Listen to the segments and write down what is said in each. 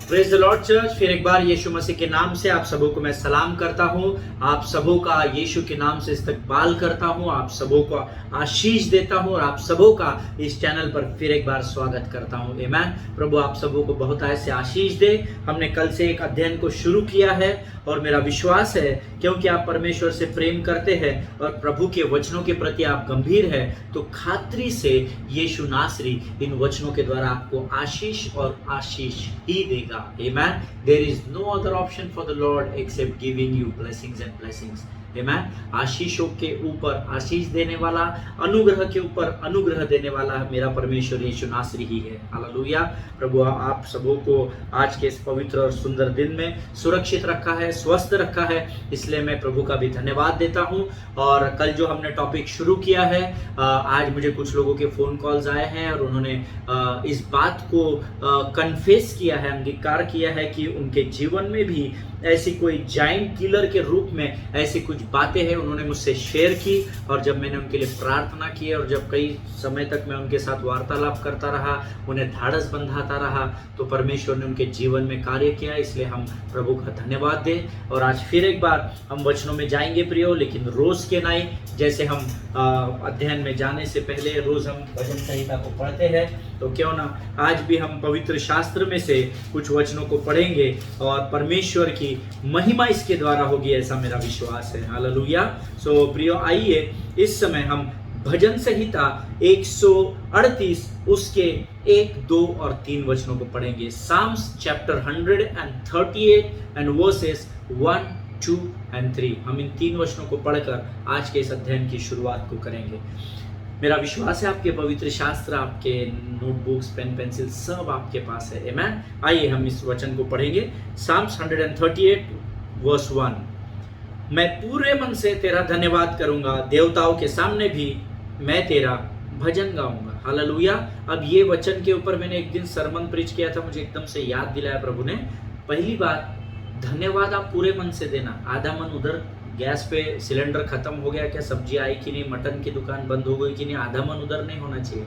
Praise the Lord church. फिर एक बार यीशु मसीह के नाम से आप सबों को मैं सलाम करता हूं। आप सबों का यीशु के नाम से इस्तकबाल करता हूं। आप सबों को आशीष देता हूं और आप सबों का इस चैनल पर फिर एक बार स्वागत करता हूं। आमीन। प्रभु आप सबों को बहुत ऐसे आशीष दे। हमने कल से एक अध्ययन को शुरू किया है और मेरा विश्वास है क्योंकि आप परमेश्वर से प्रेम करते हैं और प्रभु के वचनों के प्रति आप गंभीर है, तो खातरी से यीशु नासरी इन वचनों के द्वारा आपको आशीष और आशीष ही देगा। Amen. There is no other option for the Lord except giving you blessings and blessings. Amen. आशीषों के ऊपर आशीष देने वाला, अनुग्रह के ऊपर अनुग्रह देने वाला मेरा परमेश्वर यीशु नासरी ही है। हालेलुया। प्रभु आप सबों को आज के इस पवित्र और सुंदर दिन में सुरक्षित रखा है, स्वस्थ रखा है, इसलिए मैं प्रभु का भी धन्यवाद देता हूं। और कल जो हमने टॉपिक शुरू किया है, आज मुझे कुछ लोगों के फोन कॉल्स आए हैं और उन्होंने इस बात को कन्फेस किया है, अंगीकार किया है कि उनके जीवन में भी ऐसी कोई जाइंट किलर के रूप में ऐसी कुछ बातें हैं, उन्होंने मुझसे शेयर की। और जब मैंने उनके लिए प्रार्थना की और जब कई समय तक मैं उनके साथ वार्तालाप करता रहा, उन्हें धाड़स बंधाता रहा, तो परमेश्वर ने उनके जीवन में कार्य किया। इसलिए हम प्रभु का धन्यवाद दें। और आज फिर एक बार हम वचनों में जाएंगे प्रियो, लेकिन रोज के नहीं, जैसे हम अध्ययन में जाने से पहले रोज हम भजन संहिता को पढ़ते हैं, तो क्यों ना आज भी हम पवित्र शास्त्र में से कुछ वचनों को पढ़ेंगे और परमेश्वर की महिमा इसके द्वारा होगी, ऐसा मेरा विश्वास है। हालेलुया। सो प्रियो आइए इस समय हम भजन संहिता 138 उसके 1, 2 और 3 वचनों को पढ़ेंगे। Psalms chapter 138 and verses 1, 2 and 3। हम इन 3 वचनों को पढ़कर आज के इस अध्ययन की शुरुआत को करेंगे। मेरा विश्वास है आपके पवित्र शास्त्र, आपके नोटबुक्स, पेन पेंसिल सब आपके पास है। आमीन। आइए हम इस वचन को पढ़ेंगे। Psalms 138 verse 1। मैं पूरे मन से तेरा धन्यवाद करूंगा, देवताओं के सामने भी मैं तेरा भजन गाऊंगा। हालेलुया। अब ये वचन के ऊपर मैंने एक दिन सरमन प्रीच किया था, मुझे एकदम से याद दिलाया प्रभु ने। पहली बात, धन्यवाद आप पूरे मन से देना। आधा मन उधर, गैस पे सिलेंडर खत्म हो गया क्या, सब्जी आई कि नहीं, मटन की दुकान बंद हो गई कि नहीं, आधा मन उधर नहीं होना चाहिए।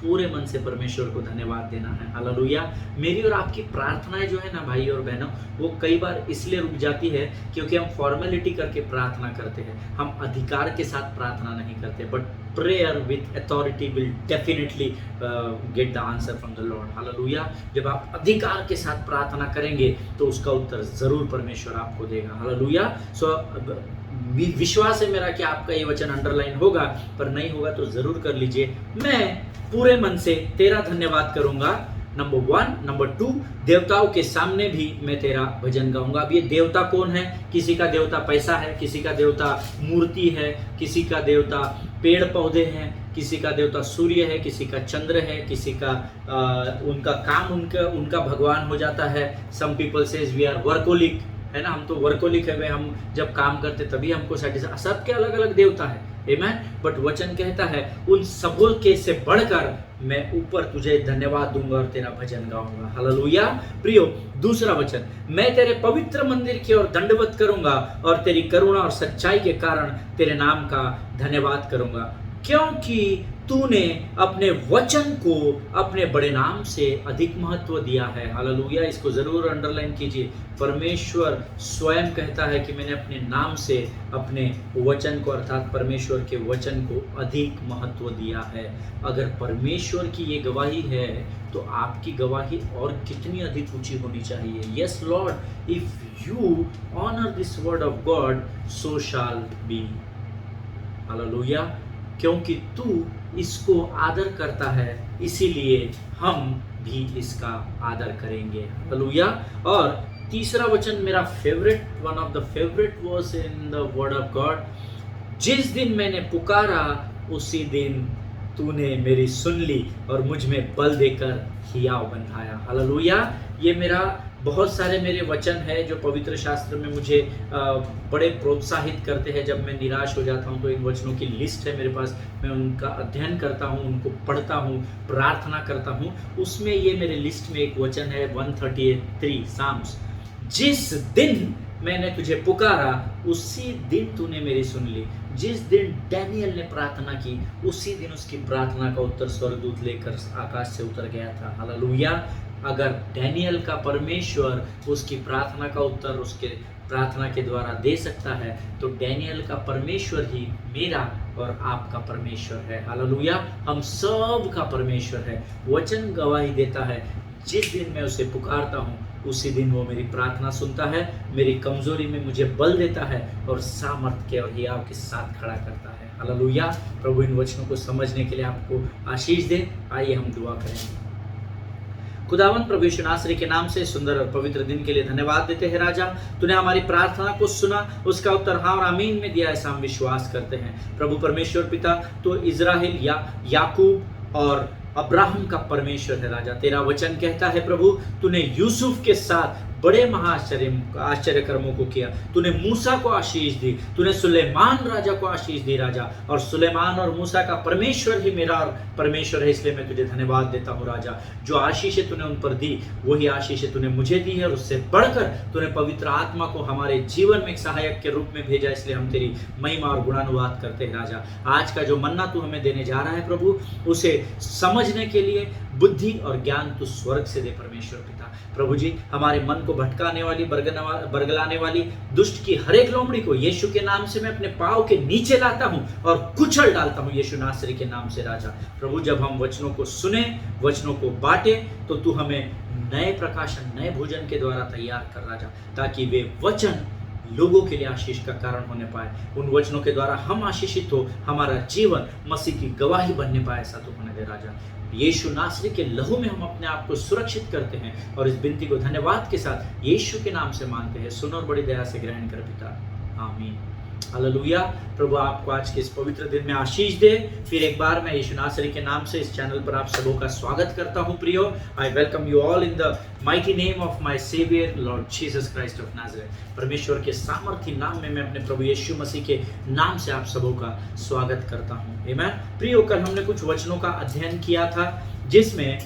पूरे मन से परमेश्वर को धन्यवाद देना है। हालेलुया। मेरी और आपकी प्रार्थनाएं जो है ना भाई और बहनों, वो कई बार इसलिए रुक जाती है क्योंकि हम फॉर्मेलिटी करके प्रार्थना करते हैं, हम अधिकार के साथ प्रार्थना नहीं करते। But prayer with authority will definitely get the answer from the Lord. Hallelujah. जब आप अधिकार के साथ प्रार्थना करेंगे तो उसका उत्तर जरूर परमेश्वर आपको देगा। हालेलुया। सो विश्वास है मेरा कि आपका ये वचन अंडरलाइन होगा, पर नहीं होगा तो जरूर कर लीजिए। मैं पूरे मन से तेरा धन्यवाद करूंगा, नंबर 1। नंबर 2, देवताओं के सामने भी मैं तेरा भजन गाऊंगा। अब ये देवता कौन है? किसी का देवता पैसा है, किसी का देवता मूर्ति है, किसी का देवता पेड़ पौधे हैं, किसी का देवता सूर्य है, किसी का चंद्र है, किसी का उनका काम उनका भगवान हो जाता है। Some people says we are workaholic, है ना, हम तो वर्कोलिक है, हम जब काम करते तभी हमको सेटिस्फाई। सबके अलग अलग देवता है। आमीन। बट वचन कहता है उन सबों के से बढ़कर मैं ऊपर तुझे धन्यवाद दूंगा और तेरा भजन गाऊंगा। हालेलुया। प्रियो, दूसरा वचन, मैं तेरे पवित्र मंदिर की ओर दंडवत करूंगा और तेरी करुणा और सच्चाई के कारण तेरे नाम का धन्यवाद करूंगा, क्योंकि तूने अपने वचन को अपने बड़े नाम से अधिक महत्व दिया है। हालेलुया। इसको जरूर अंडरलाइन कीजिए। परमेश्वर स्वयं कहता है कि मैंने अपने नाम से अपने वचन को, अर्थात परमेश्वर के वचन को अधिक महत्व दिया है। अगर परमेश्वर की ये गवाही है तो आपकी गवाही और कितनी अधिक ऊंची होनी चाहिए। Yes Lord, if you honour this word of God so shall be. Hallelujah. क्योंकि तू इसको आदर करता है, इसीलिए हम भी इसका आदर करेंगे। हालेलुया। और तीसरा वचन मेरा favourite, one of the favourite verse in the word of God, जिस दिन मैंने पुकारा उसी दिन तूने मेरी सुन ली और मुझ में बल देकर हियाव बनाया। हालेलुया। ये मेरा बहुत सारे मेरे वचन है जो पवित्र शास्त्र में मुझे बड़े प्रोत्साहित करते हैं। जब मैं निराश हो जाता हूँ तो इन वचनों की लिस्ट है मेरे पास, मैं उनका अध्ययन करता हूँ, उनको पढ़ता हूँ, प्रार्थना करता हूँ। उसमें ये मेरे लिस्ट में एक वचन है 138 साम्स, जिस दिन मैंने तुझे पुकारा उसी दिन तूने मेरी सुन ली। जिस दिन डैनियल ने प्रार्थना की उसी दिन उसकी प्रार्थना का उत्तर स्वर्गदूत लेकर आकाश से उतर गया था। हालेलुया। अगर डैनियल का परमेश्वर उसकी प्रार्थना का उत्तर उसके प्रार्थना के द्वारा दे सकता है, तो डैनियल का परमेश्वर ही मेरा और आपका परमेश्वर है। हालेलुया। हम सब का परमेश्वर है। वचन गवाही देता है, जिस दिन मैं उसे पुकारता हूँ उसी दिन वो मेरी प्रार्थना सुनता है, मेरी कमजोरी में मुझे बल देता है और सामर्थ्य के और हियाव के साथ खड़ा करता है। हालेलुया। प्रभु इन वचनों को समझने के लिए आपको आशीष दे। आइए हम दुआ करेंगे। खुदावन प्रभु यीशु नासरी के नाम से सुंदर और पवित्र दिन के लिए धन्यवाद देते हैं। राजा, तूने हमारी प्रार्थना को सुना, उसका उत्तर हाँ और आमीन में दिया, ऐसा हम विश्वास करते हैं। प्रभु परमेश्वर पिता, तो इज़राइल याकूब और अब्राहम का परमेश्वर है। राजा, तेरा वचन कहता है प्रभु, तूने यूसुफ के साथ बड़े आश्चर्य कर्मों को किया। तूने मूसा को आशीष दी, तूने सुलेमान राजा को आशीष दी। राजा, और सुलेमान और मूसा का परमेश्वर ही मेरा और परमेश्वर है, इसलिए मैं तुझे धन्यवाद देता हूँ। राजा, जो आशीषें तूने उन पर दी वही आशीषें तूने मुझे दी है, और उससे बढ़कर तूने पवित्र आत्मा को हमारे जीवन में एक सहायक के रूप में भेजा, इसलिए हम तेरी महिमा और गुणानुवाद करते हैं। राजा, आज का जो मन्ना तू हमें देने जा रहा है प्रभु, उसे समझने के लिए बुद्धि और ज्ञान तू स्वर्ग से दे परमेश्वर पिता। प्रभु जी, हमारे मन को भटकाने वाली, बरगलाने वाली दुष्ट की हर एक लोमड़ी को यीशु के नाम से मैं अपने पांव के नीचे लाता हूं और कुचल डालता हूं यीशु नासरी के नाम से। राजा प्रभु, जब हम वचनों को सुने, वचनों को बांटे, तो तू हमें नए प्रकाशन, नए भोजन के द्वारा तैयार कर राजा, ताकि वे वचन लोगों के लिए आशीष का कारण होने पाए। उन वचनों के द्वारा हम आशीषित हो, हमारा जीवन मसीह की गवाही बनने पाए, ऐसा तो होने दे राजा। यीशु नासरी के लहू में हम अपने आप को सुरक्षित करते हैं और इस विनती को धन्यवाद के साथ यीशु के नाम से मांगते हैं। सुनो और बड़ी दया से ग्रहण कर पिता, आमीन। हालेलुया। प्रभु आपको आज के इस पवित्र दिन में आशीष दे। फिर एक बार मैं यीशु नासरी के नाम से इस चैनल पर आप सबों का स्वागत करता हूं। प्रियो, I welcome you all in the mighty name of my saviour Lord Jesus Christ of Nazareth. परमेश्वर के सामर्थी नाम में मैं अपने प्रभु यीशु मसीह के नाम से आप सबों का स्वागत करता हूं। आमीन। प्रियो, कल हमने कुछ वचनों का अध्ययन किया था, जिसमें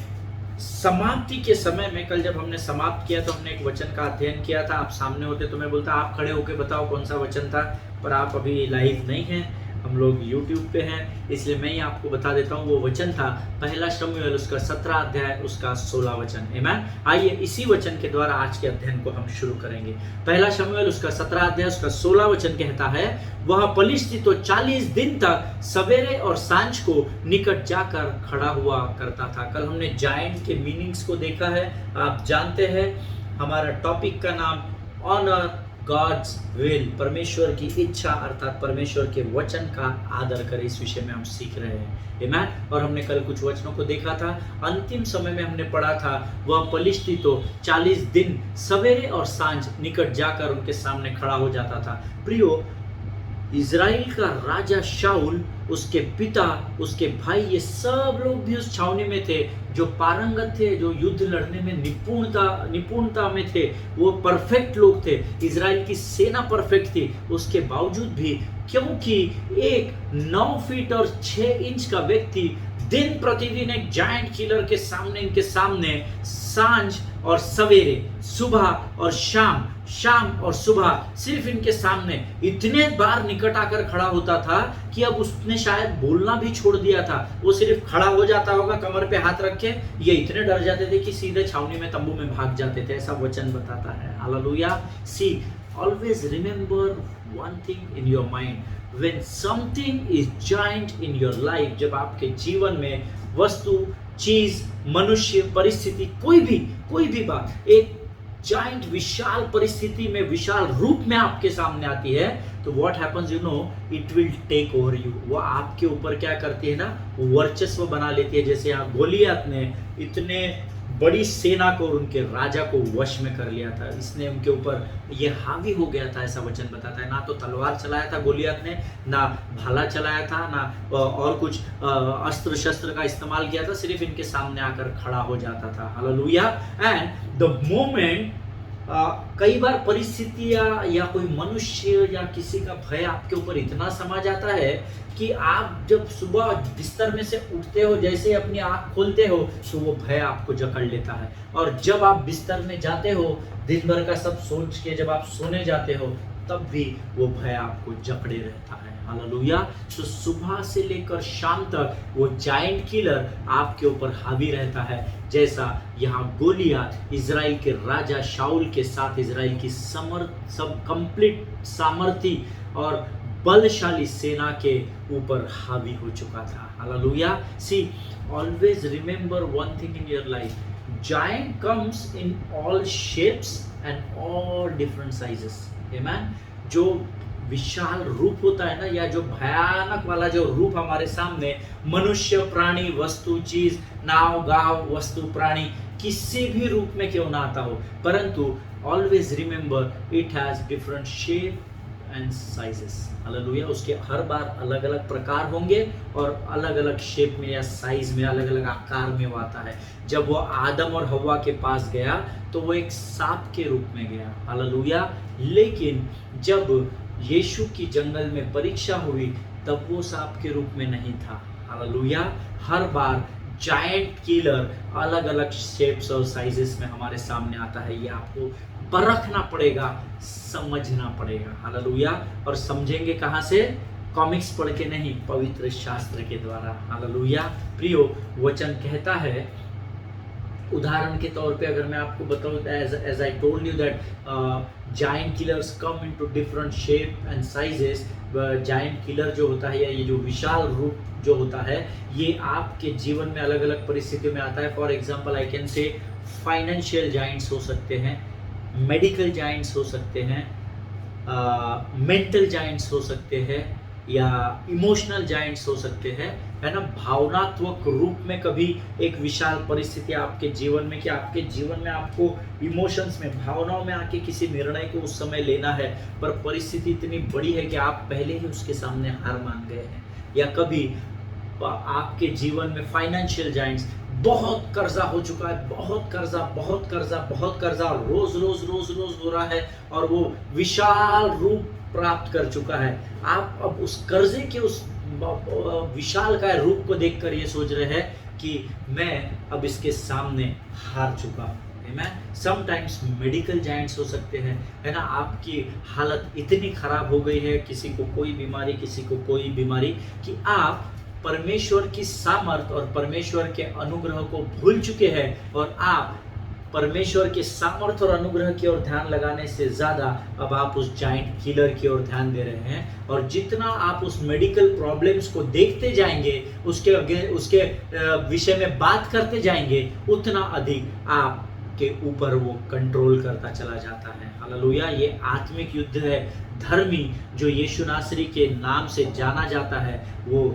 समाप्ति के समय में, कल जब हमने समाप्त किया तो हमने एक वचन का अध्ययन किया था। आप सामने होते तो मैं बोलता आप खड़े होकर बताओ कौन सा वचन था, पर आप अभी लाइव नहीं हैं, हम लोग YouTube पे हैं, इसलिए मैं ही आपको बता देता हूँ। वो वचन था पहला शमूएल उसका 17 अध्याय उसका 16 वचन। आमीन। आइए इसी वचन के द्वारा आज के अध्ययन को हम शुरू करेंगे। पहला शमूएल उसका 17 अध्याय उसका 16 वचन कहता है, वह पलिश्ती तो 40 दिन तक सवेरे और सांझ को निकट जाकर खड़ा हुआ करता था। कल हमने जायंट के मीनिंग्स को देखा है। आप जानते हैं हमारा टॉपिक का नाम ऑनर गॉड्स विल, परमेश्वर की इच्छा अर्थात परमेश्वर के वचन का आदर करें, इस विषय में हम सीख रहे हैं। आमीन। और हमने कल कुछ वचनों को देखा था। अंतिम समय में हमने पढ़ा था, वह पलिश्ती तो 40 दिन सवेरे और सांझ निकट जाकर उनके सामने खड़ा हो जाता था। प्रियो, इज़राइल का राजा शाऊल, उसके पिता, उसके भाई, ये सब लोग भी उस छावनी में थे, जो पारंगत थे, जो युद्ध लड़ने में निपुणता में थे, वो परफेक्ट लोग थे। इज़राइल की सेना परफेक्ट थी। उसके बावजूद भी, क्योंकि एक 9 फीट और 6 इंच का व्यक्ति दिन प्रतिदिन एक जायंट किलर के सामने, इनके सामने सांझ और सवेरे, सुबह और शाम और सुबह सिर्फ इनके सामने इतने बार निकट आकर खड़ा होता था कि अब उसने शायद बोलना भी छोड़ दिया था। वो सिर्फ खड़ा हो जाता होगा कमर पे हाथ रख के, ये इतने डर जाते थे कि सीधे छावनी में, तंबू में भाग जाते थे, ऐसा वचन बताता है। Hallelujah. See, always remember one thing in your mind, when something is giant in your life, जब आपके जीवन में वस्तु, चीज, मनुष्य, परिस्थिति, कोई भी बात एक जाइंट विशाल परिस्थिति में, विशाल रूप में आपके सामने आती है, तो what happens, you know, it will take over you. वो आपके ऊपर क्या करती है ना, वर्चस्व बना लेती है। जैसे यहाँ गोलियत ने इतने बड़ी सेना को, उनके राजा को वश में कर लिया था, इसने उनके ऊपर ये हावी हो गया था, ऐसा वचन बताता है। ना तो तलवार चलाया था गोलियत ने, ना भाला चलाया था, ना और कुछ अस्त्र शस्त्र का इस्तेमाल किया था, सिर्फ इनके सामने आकर खड़ा हो जाता था। हालेलुया। एंड द मोमेंट, कई बार परिस्थितियां या कोई मनुष्य या किसी का भय आपके ऊपर इतना समा जाता है कि आप जब सुबह बिस्तर में से उठते हो, जैसे ही अपनी आंख खोलते हो, तो वो भय आपको जकड़ लेता है। और जब आप बिस्तर में जाते हो, दिन भर का सब सोच के जब आप सोने जाते हो, तब भी वो भय आपको जकड़े रहता है। हालेलुया। तो सुबह से लेकर शाम तक वो जायंट किलर आपके ऊपर हावी रहता है, जैसा यहाँ गोलियत इजराइल के राजा शाऊल के साथ इजराइल की सब कंप्लीट सामर्थी और बलशाली सेना के ऊपर हावी हो चुका था। Hallelujah. See, always remember one thing in your life, giant comes in all shapes and all different sizes. Amen. जो विशाल रूप होता है ना, या जो भयानक वाला जो रूप हमारे सामने मनुष्य, प्राणी, वस्तु, चीज, नाव, गांव, वस्तु, प्राणी, किसी भी रूप में क्यों ना आता हो, परंतु always remember it has different shape and sizes. Hallelujah. उसके हर बार अलग अलग प्रकार होंगे और अलग अलग शेप में या साइज में, अलग अलग आकार में वो आता है। जब वो आदम और हव्वा के पास गया तो वो एक सांप के रूप में गया। हालेलुया। लेकिन जब यीशु की जंगल में परीक्षा हुई तब वो सांप के रूप में नहीं था। हालेलुया। हर बार जायंट किलर अलग अलग शेप्स और साइजेस में हमारे सामने आता है। ये आपको परखना पड़ेगा, समझना पड़ेगा। हालेलुया। और समझेंगे कहाँ से? कॉमिक्स पढ़ के नहीं, पवित्र शास्त्र के द्वारा। हालेलुया। प्रियो, वचन कहता है, उदाहरण के तौर पे अगर मैं आपको बताऊं, as I told you that giant killers come into different shape and sizes. Giant killer जो होता है, या ये जो विशाल रूप जो होता है, ये आपके जीवन में अलग अलग परिस्थितियों में आता है। For example I can say financial giants हो सकते हैं, मेडिकल जायंट्स हो सकते हैं, मेंटल जायंट्स हो सकते हैं, या इमोशनल जायंट्स हो सकते हैं, है ना। भावनात्मक रूप में कभी एक विशाल परिस्थिति आपके जीवन में, कि आपके जीवन में आपको इमोशंस में, भावनाओं में आके किसी निर्णय को उस समय लेना है, पर परिस्थिति इतनी बड़ी है कि आप पहले ही उसके सामने हार मान गए हैं। या कभी आपके जीवन में फाइनेंशियल जायंट्स, बहुत कर्जा हो चुका है, बहुत कर्जा, बहुत कर्जा, बहुत कर्जा, रोज रोज रोज रोज हो रहा है, और वो विशाल रूप प्राप्त कर चुका है। आप अब उस कर्जे के उस विशाल का रूप को देखकर ये सोच रहे हैं कि मैं अब इसके सामने हार चुका हूं। समटाइम्स मेडिकल जायंट्स हो सकते हैं, है ना। आपकी हालत इतनी खराब हो गई है, किसी को कोई बीमारी, किसी को कोई बीमारी, कि आप परमेश्वर की सामर्थ और परमेश्वर के अनुग्रह को भूल चुके हैं, और आप परमेश्वर के सामर्थ और अनुग्रह की ओर ध्यान लगाने से ज्यादा अब आप उस जायंट किलर की ओर ध्यान दे रहे हैं। और जितना आप उस मेडिकल प्रॉब्लम्स को देखते जाएंगे, उसके विषय में बात करते जाएंगे, उतना अधिक आपके ऊपर वो कंट्रोल करता चला जाता है। हालेलुया। ये आत्मिक युद्ध है। धर्मी जो यीशु नासरी के नाम से जाना जाता है, वो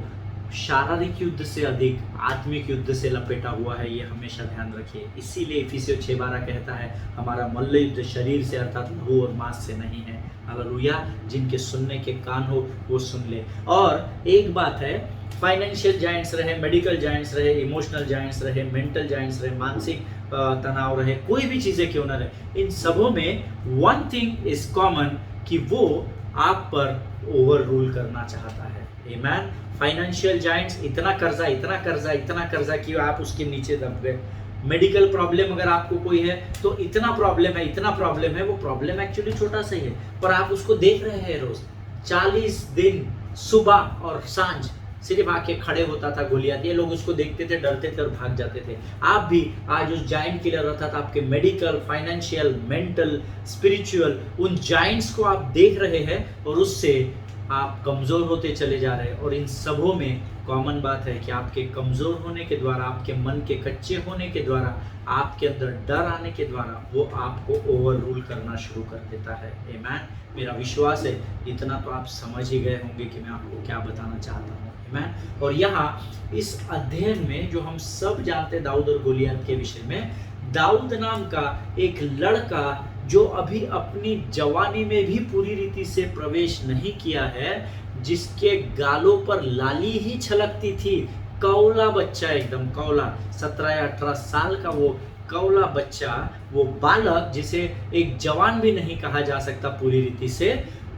शारीरिक युद्ध से अधिक आत्मिक युद्ध से लपेटा हुआ है। ये हमेशा ध्यान रखिए। इसीलिए इफिसियों 6:12 कहता है, हमारा मल्ल युद्ध शरीर से अर्थात लहू और मांस से नहीं है। हालेलुया। जिनके सुनने के कान हो वो सुन ले। और एक बात है, फाइनेंशियल जायंट्स रहे, मेडिकल जायंट्स रहे, इमोशनल जायंट्स रहे, मेंटल जायंट्स रहे, मानसिक तनाव रहे, कोई भी चीजें क्यों न रहे, इन सबों में वन थिंग इज कॉमन, कि वो आप पर ओवर रूल करना चाहता है। आमेन। फाइनेंशियल जायंट्स, इतना कर्जा, इतना कर्जा, इतना कर्जा कि आप उसके नीचे दब गए। मेडिकल प्रॉब्लम अगर आपको कोई है तो इतना प्रॉब्लम है, इतना प्रॉब्लम है, वो प्रॉब्लम एक्चुअली छोटा सा ही है, पर आप उसको देख रहे हैं रोज। 40 दिन सुबह और सांझ सिर्फ आके खड़े होता था गोलियत। ये लोग उसको देखते थे, डरते थे और भाग जाते थे। आप भी आज उस जायंट किलर अर्थात आपके मेडिकल, फाइनेंशियल, मेंटल, स्पिरिचुअल, उन जायंट्स को आप देख रहे हैं, और उससे आप कमजोर होते चले जा रहे हैं। और इन सबों में कॉमन बात है कि आपके कमजोर होने के द्वारा, आपके मन के कच्चे होने के द्वारा, आपके अंदर डर आने के द्वारा वो आपको ओवर रूल करना शुरू कर देता है। आमेन। मेरा विश्वास है इतना तो आप समझ ही गए होंगे कि मैं आपको क्या बताना चाहता हूँ। आमेन। और यहाँ इस अध्ययन में जो हम सब जानते दाऊद और गोलियत के विषय में, दाऊद नाम का एक लड़का जो अभी अपनी जवानी में भी पूरी रीति से प्रवेश नहीं किया है, जिसके गालों पर लाली ही छलकती थी, कौला बच्चा, एकदम कौला, 17 या 18 साल का वो कौला बच्चा, वो बालक जिसे एक जवान भी नहीं कहा जा सकता पूरी रीति से,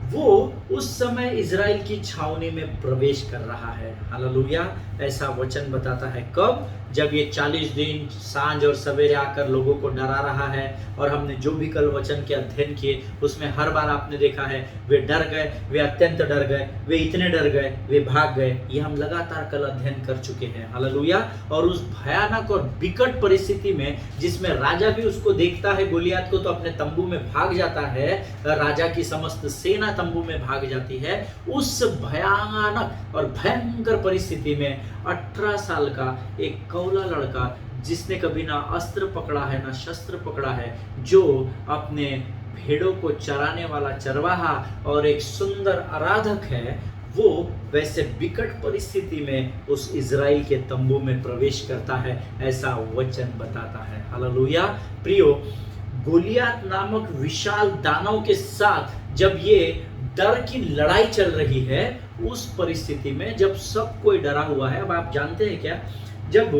वो उस समय इज़राइल की छावनी में प्रवेश कर रहा है। हालेलुया। ऐसा वचन बताता है कब? जब ये 40 दिन सांझ और सवेरे आकर लोगों को डरा रहा है। और हमने जो भी कल वचन के अध्ययन किए उसमें हर बार आपने देखा है वे डर गए, वे अत्यंत डर गए, वे इतने डर गए, वे भाग गए। ये हम लगातार कल अध्ययन कर चुके हैं। हालेलुया। और उस भयानक और विकट परिस्थिति में जिसमें राजा भी उसको देखता है गोलियत को, तो अपने तंबू में भाग जाता है, राजा की समस्त सेना तंबू में भाग जाती है। उस भयानक और भयंकर परिस्थिति में 18 साल का एक कौला लड़का, जिसने कभी ना अस्त्र पकड़ा है ना शस्त्र पकड़ा है, जो अपने भेड़ों को चराने वाला चरवाहा और एक सुंदर आराधक है, वो वैसे विकट परिस्थिति में उस इज़राइल के तंबू में प्रवेश करता है। ऐसा वचन बताता है। हालेलुया। प्रियो, गोलियत नामक विशाल दानव के साथ जब ये डर की लड़ाई चल रही है, उस परिस्थिति में जब सब कोई डरा हुआ है। अब आप जानते हैं क्या, जब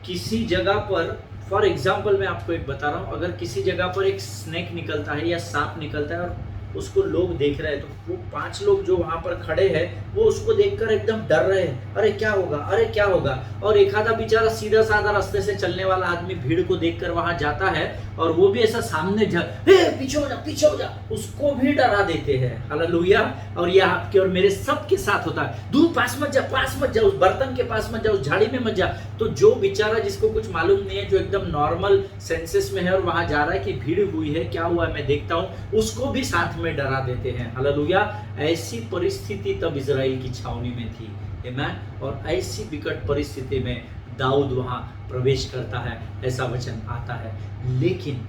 किसी जगह पर, फॉर एग्जाम्पल मैं आपको एक बता रहा हूँ, अगर किसी जगह पर एक स्नेक निकलता है या सांप निकलता है और उसको लोग देख रहे हैं, तो वो 5 लोग जो वहां पर खड़े हैं वो उसको देखकर एकदम डर रहे हैं, अरे क्या होगा, अरे क्या होगा। और एक आधा बेचारा सीधा साधा रास्ते से चलने वाला आदमी भीड़ को देखकर वहां जाता है और वो भी ऐसा सामने पीछे हो जा, पीछे हो जा, उसको भी डरा देते हैं। हालेलुया। और ये आपके और मेरे सबके साथ होता है। दूर पास मत जा, पास मत जा, उस बर्तन के पास मत जा, उस झाड़ी में मत जा। तो जो बेचारा जिसको कुछ मालूम नहीं है, जो एकदम नॉर्मल सेंसेस में है और वहां जा रहा है कि भीड़ हुई है, क्या हुआ है मैं देखता हूं, उसको भी साथ में डरा देते हैं। हालेलुया। ऐसी परिस्थिति तब इज़राइल की छावनी में थी। आमीन। और ऐसी विकट परिस्थिति में दाऊद वहां प्रवेश करता है, ऐसा वचन आता है। लेकिन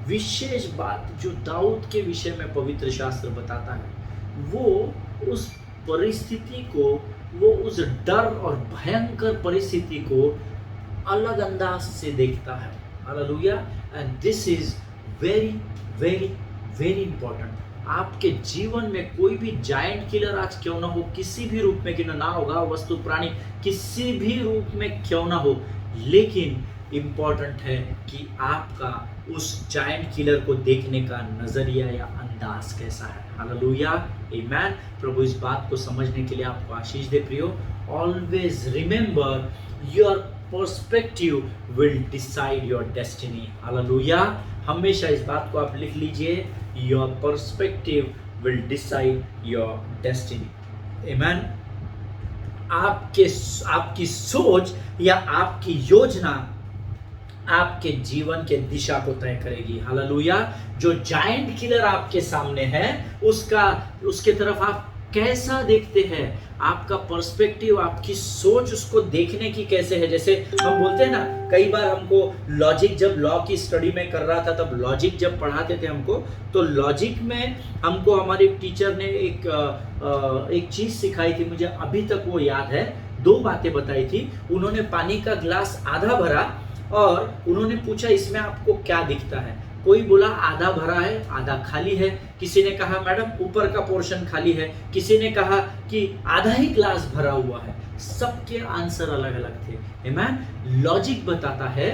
विशेष बात जो दाऊद के विषय में पवित्र शास्त्र बताता है, वो उस परिस्थिति को, वो उस डर और भयंकर परिस्थिति को अलग अंदाज से देखता है। Hallelujah. And this is very very very important. आपके जीवन में कोई भी जायंट किलर आज क्यों ना हो, किसी भी रूप में क्यों ना होगा, वस्तु प्राणी किसी भी रूप में क्यों ना हो, लेकिन इंपॉर्टेंट है कि आपका उस जायंट किलर को देखने का नजरिया या अंदाज कैसा है। हालेलुया। आमीन। प्रभु इस बात को समझने के लिए आपको आशीष दे। प्रियो, always remember your perspective will decide your destiny. Hallelujah. हमेशा इस बात को आप लिख लीजिए, your perspective will decide your destiny. आमीन। आपकी सोच या आपकी योजना आपके जीवन के दिशा को तय करेगी। हालेलुया। जो जायंट किलर आपके सामने है, उसके तरफ आप कैसा देखते हैं, आपका पर्सपेक्टिव, आपकी सोच उसको देखने की कैसे है। जैसे हम बोलते हैं ना, कई बार हमको लॉजिक, जब लॉ की स्टडी में कर रहा था तब लॉजिक जब पढ़ाते थे हमको, तो लॉजिक में हमको हमारे टीचर ने एक चीज सिखाई थी, मुझे अभी तक वो याद है। 2 बातें बताई थी। उन्होंने पानी का ग्लास आधा भरा और उन्होंने पूछा इसमें आपको क्या दिखता है। कोई बोला आधा भरा है, आधा खाली है। किसी ने कहा मैडम ऊपर का पोर्शन खाली है। किसी ने कहा कि आधा ही ग्लास भरा हुआ है। सबके आंसर अलग अलग थे। आमीन। लॉजिक बताता है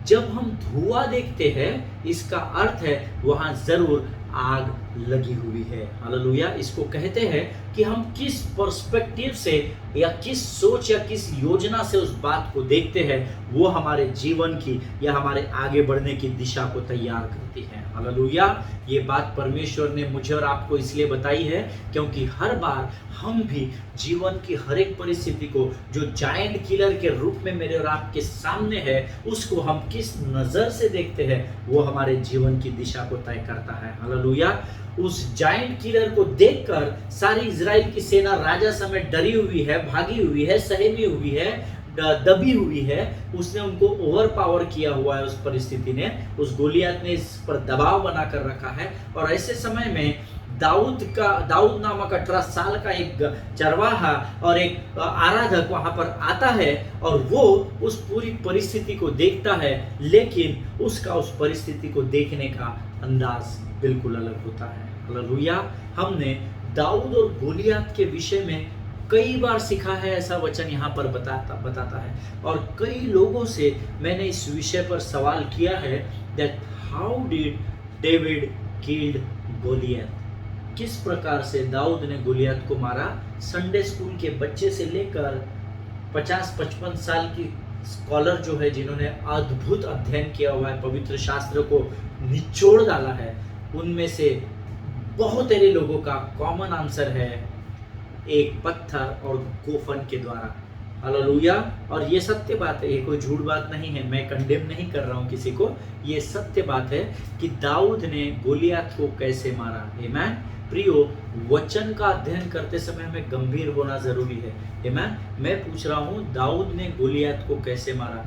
जब हम धुआं देखते हैं, इसका अर्थ है वहां जरूर आग लगी हुई है। हालेलुया। इसको कहते हैं कि हम किस पर्सपेक्टिव से या किस सोच या किस योजना से उस बात को देखते हैं, वो हमारे जीवन की या हमारे आगे बढ़ने की दिशा को तैयार करती है। हालेलुया। ये बात परमेश्वर ने मुझे और आपको इसलिए बताई है क्योंकि हर बार हम भी जीवन की हर एक परिस्थिति को जो जायंट किलर के रूप में मेरे और आपके सामने है, उसको हम किस नजर से देखते हैं, वो हमारे जीवन की दिशा को तय करता है। हालेलुया। उस जायंट किलर को देखकर सारी इजराइल की सेना राजा समेत डरी हुई है, भागी हुई है, सहमी हुई है, दबी हुई है। उसने उनको ओवर पावर किया हुआ है। उस परिस्थिति ने, उस गोलियत ने इस पर दबाव बना कर रखा है। और ऐसे समय में दाऊद नामक 18 साल का एक चरवाहा और एक आराधक वहां पर आता है और वो उस पूरी परिस्थिति को देखता है, लेकिन उसका उस परिस्थिति को देखने का अंदाज बिल्कुल अलग होता है। हालेलुया। हमने दाऊद और गोलियत के विषय में कई बार सीखा है, ऐसा वचन यहाँ पर बताता है। और कई लोगों से मैंने इस विषय पर सवाल किया है, that how did David killed Goliath. किस प्रकार से दाऊद ने गोलियत को मारा। संडे स्कूल के बच्चे से लेकर 50-55 साल की स्कॉलर जो है, जिन्होंने अद्भुत अध्ययन किया हुआ है, पवित्र शास्त्र को निचोड़ डाला है, उनमें से बहुत सारे लोगों का कॉमन आंसर है एक पत्थर और गोफन के द्वारा। हालेलुया। और ये सत्य बात है, ये कोई झूठ बात नहीं है, मैं कंडेम नहीं कर रहा हूँ किसी को। ये सत्य बात है कि दाऊद ने गोलियत को कैसे मारा। आमीन। प्रियो, वचन का अध्ययन करते समय हमें गंभीर होना जरूरी है। आमीन। मैं पूछ रहा हूँ, दाऊद ने गोलियत को कैसे मारा?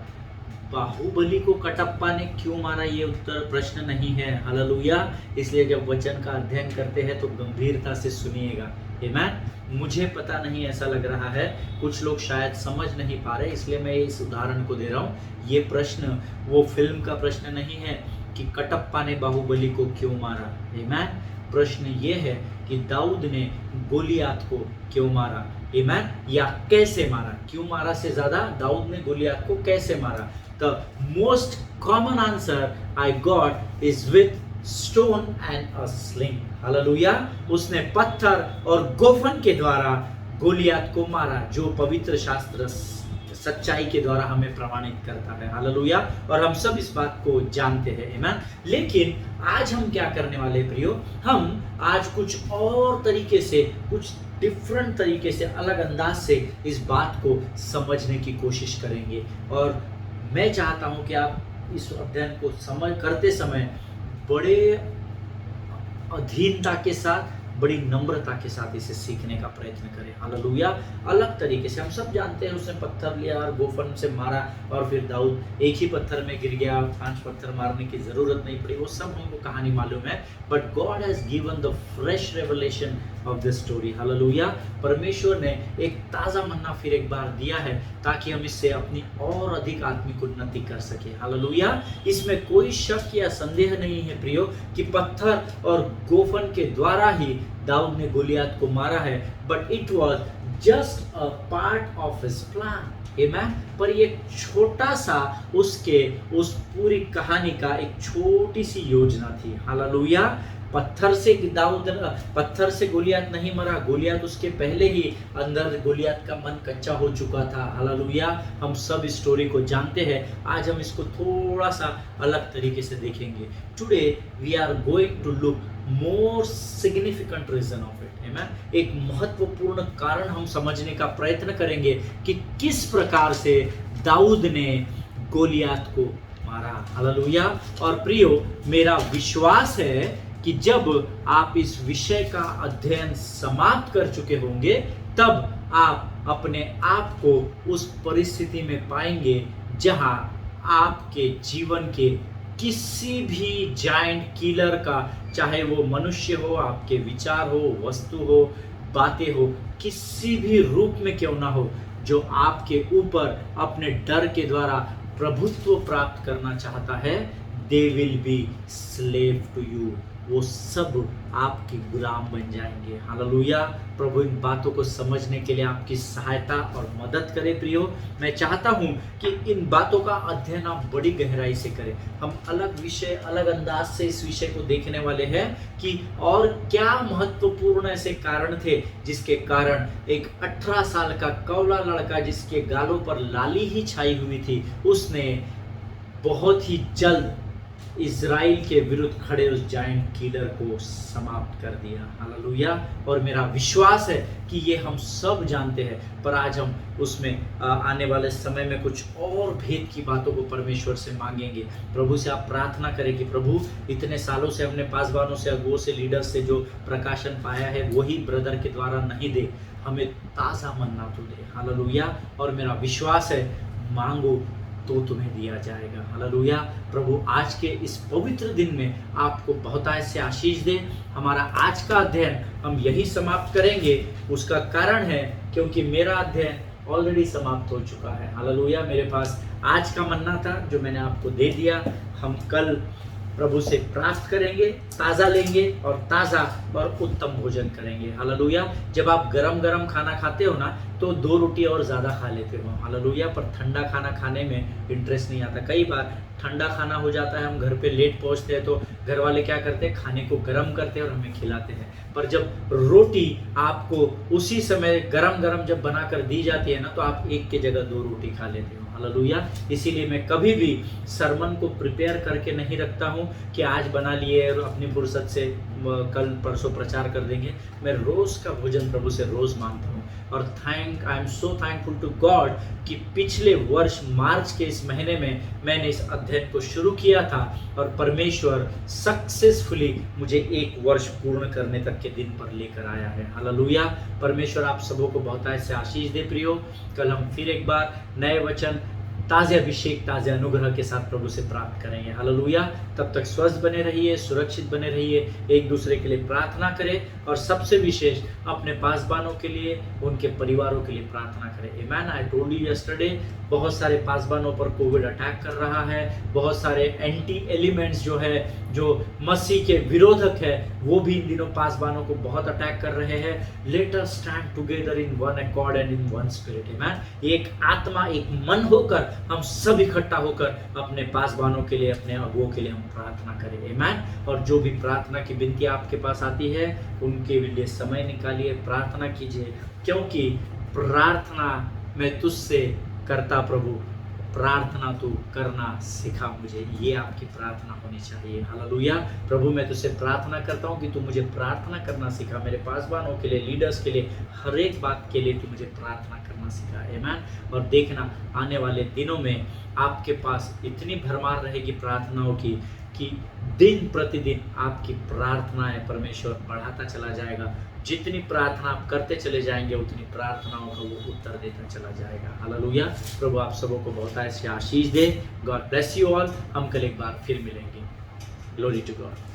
बाहुबली को कटप्पा ने क्यों मारा, ये उत्तर प्रश्न नहीं है। हालेलुया। इसलिए जब वचन का अध्ययन करते हैं तो गंभीरता से सुनिएगा। आमीन। मुझे पता नहीं, ऐसा लग रहा है कुछ लोग शायद समझ नहीं पा रहे, इसलिए मैं इस उदाहरण को दे रहा हूँ। ये प्रश्न वो फिल्म का प्रश्न नहीं है कि कटप्पा ने बाहुबली को क्यों मारा। आमीन। प्रश्न ये है कि दाऊद ने गोलियत को क्यों मारा। आमीन। या कैसे मारा। क्यों मारा से ज्यादा दाऊद ने गोलियत को कैसे मारा। The most common answer I got is with stone and a sling. Hallelujah. उसने पत्थर और गोफन के द्वारा गोलियत को मारा, जो पवित्र शास्त्र सच्चाई के द्वारा हमें प्रमाणित करता है। हालेलुया। और हम सब इस बात को जानते हैं। आमीन। लेकिन आज हम क्या करने वाले हैं प्रियो? हम आज कुछ और तरीके से, कुछ डिफरेंट तरीके से, अलग अंदाज से इस बात को समझने की कोशिश करेंगे। और मैं चाहता हूं कि आप इस अध्ययन को करते समय बड़े अधीनता के साथ, बड़ी नम्रता के साथ इसे सीखने का प्रयत्न करें। हालेलुया। अलग तरीके से, हम सब जानते हैं उसने पत्थर लिया और गोफन से मारा, और फिर दाऊद एक ही पत्थर में गिर गया, 5 पत्थर मारने की जरूरत नहीं पड़ी, वो सब हमको कहानी मालूम है। But God has given the fresh revelation of the story. Hallelujah. परमेश्वर ने एक ताज़ा मन्ना फिर एक बार दिया है ताकि हम इससे अपनी और अधिक आत्मिक उन्नति कर सके। हालेलुया। इसमें कोई शक या संदेह नहीं है प्रियो कि पत्थर और गोफन के द्वारा ही दाऊद ने गोलियत को मारा है, but it was just a part of his plan. आमीन। पर ये छोटा सा उस पूरी कहानी का एक छोटी सी योजना थी। हालेलुया। पत्थर से गोलियत नहीं मरा, गोलियत उसके पहले ही अंदर गोलियत का मन कच्चा हो चुका था। हालेलुया। हम सब इस स्टोरी को जानते हैं। आज हम इसको थोड़ा सा अलग तरीके से देखेंगे। Today we are going to look more significant reason of it. Amen. एक महत्वपूर्ण कारण हम समझने का प्रयत्न करेंगे कि किस प्रकार से दाऊद ने गोलियत को मारा। हालेलुया। और प्रियो, मेरा विश्वास है कि जब आप इस विषय का अध्ययन समाप्त कर चुके होंगे, तब आप अपने आप को उस परिस्थिति में पाएंगे जहां आपके जीवन के किसी भी जायंट किलर का, चाहे वो मनुष्य हो, आपके विचार हो, वस्तु हो, बातें हो, किसी भी रूप में क्यों ना हो, जो आपके ऊपर अपने डर के द्वारा प्रभुत्व प्राप्त करना चाहता है, they will be slave to you. वो सब आपके गुलाम बन जाएंगे। हालेलुया। प्रभु इन बातों को समझने के लिए आपकी सहायता और मदद करे। प्रियो, मैं चाहता हूं कि इन बातों का अध्ययन आप बड़ी गहराई से करें। हम अलग विषय, अलग अंदाज से इस विषय को देखने वाले हैं कि और क्या महत्वपूर्ण ऐसे कारण थे जिसके कारण एक 18 साल का कौला लड़का, जिसके गालों पर लाली ही छाई हुई थी, उसने बहुत ही जल्द इज़राइल के विरुद्ध खड़े उस जायंट किलर को समाप्त कर दिया। हालेलुया। और मेरा विश्वास है कि ये हम सब जानते हैं, पर आज हम उसमें आने वाले समय में कुछ और भेद की बातों को परमेश्वर से मांगेंगे। प्रभु से आप प्रार्थना करें कि प्रभु, इतने सालों से हमने पासवानों से, अगुओं से, लीडर से जो प्रकाशन पाया है, वही ब्रदर के द्वारा नहीं दे, हमें ताज़ा मन्ना तो दे। हालेलुया। और मेरा विश्वास है, मांगो तो तुम्हें दिया जाएगा। हालेलुया। प्रभु आज के इस पवित्र दिन में आपको बहुतायत से आशीष दे। हमारा आज का अध्ययन हम यही समाप्त करेंगे। उसका कारण है क्योंकि मेरा अध्ययन ऑलरेडी समाप्त हो चुका है। हालेलुया। मेरे पास आज का मन्ना था जो मैंने आपको दे दिया। हम कल प्रभु से प्राप्त करेंगे, ताज़ा लेंगे और ताज़ा और उत्तम भोजन करेंगे। हालेलुया। जब आप गरम गरम खाना खाते हो ना तो 2 रोटी और ज़्यादा खा लेते हो। हालेलुया। पर ठंडा खाना खाने में इंटरेस्ट नहीं आता। कई बार ठंडा खाना हो जाता है, हम घर पे लेट पहुंचते हैं तो घर वाले क्या करते हैं, खाने को गर्म करते हैं और हमें खिलाते हैं। पर जब रोटी आपको उसी समय गरम गरम जब बनाकर दी जाती है ना तो आप एक की जगह 2 रोटी खा लेते हो। हालेलुया। इसीलिए मैं कभी भी सरमन को प्रिपेयर करके नहीं रखता हूँ कि आज बना लिए और अपनी फुर्सत से कल परसों प्रचार कर देंगे। मैं रोज का भोजन प्रभु से रोज मांगता हूँ और I am so thankful to God कि पिछले वर्ष मार्च के इस महीने में मैंने इस अध्ययन को शुरू किया था और परमेश्वर सक्सेसफुली मुझे 1 वर्ष पूर्ण करने तक के दिन पर लेकर आया है। हालेलुया। परमेश्वर आप सबों को बहुत ऐसे आशीष दे प्रियो। कल हम फिर एक बार नए वचन, ताज़े अभिषेक, ताज़े अनुग्रह के साथ प्रभु से प्राप्त करेंगे। हालेलुया। तब तक स्वस्थ बने रहिए, सुरक्षित बने रहिए, एक दूसरे के लिए प्रार्थना करें और सबसे विशेष अपने पासबानों के लिए, उनके परिवारों के लिए प्रार्थना करें। आमेन। आई टोल्ड यू यस्टरडे, बहुत सारे पासबानों पर कोविड अटैक कर रहा है। बहुत सारे एंटी एलिमेंट्स जो है, जो मसीह के विरोधक है, वो भी इन दिनों पासबानों को बहुत अटैक कर रहे हैं। Let us stand together in one accord and in one spirit. Amen. एक आत्मा, एक मन होकर हम सब इकट्ठा होकर अपने पासबानों के लिए, अपने अगुओं के लिए हम प्रार्थना करें। आमेन। और जो भी प्रार्थना की विनती आपके पास आती है उनके लिए समय निकालिए, प्रार्थना कीजिए, क्योंकि प्रार्थना मैं तुझसे करता प्रभु, प्रार्थना तू करना सिखा मुझे। ये आपकी प्रार्थना होनी चाहिए। हालेलुया। प्रभु मैं तुझसे प्रार्थना करता हूँ कि तू मुझे प्रार्थना करना सिखा, मेरे पासबानों के लिए, लीडर्स के लिए, हर एक बात के लिए तू मुझे प्रार्थना करना सिखा। आमीन। और देखना आने वाले दिनों में आपके पास इतनी भरमार रहेगी प्रार्थनाओं की कि दिन प्रतिदिन आपकी प्रार्थनाएं परमेश्वर बढ़ाता चला जाएगा। जितनी प्रार्थना आप करते चले जाएंगे उतनी प्रार्थनाओं का वो उत्तर देता चला जाएगा। हालेलुया। प्रभु आप सबों को बहुत ऐसी आशीष दे। God bless you all. हम कल एक बार फिर मिलेंगे। Glory to God.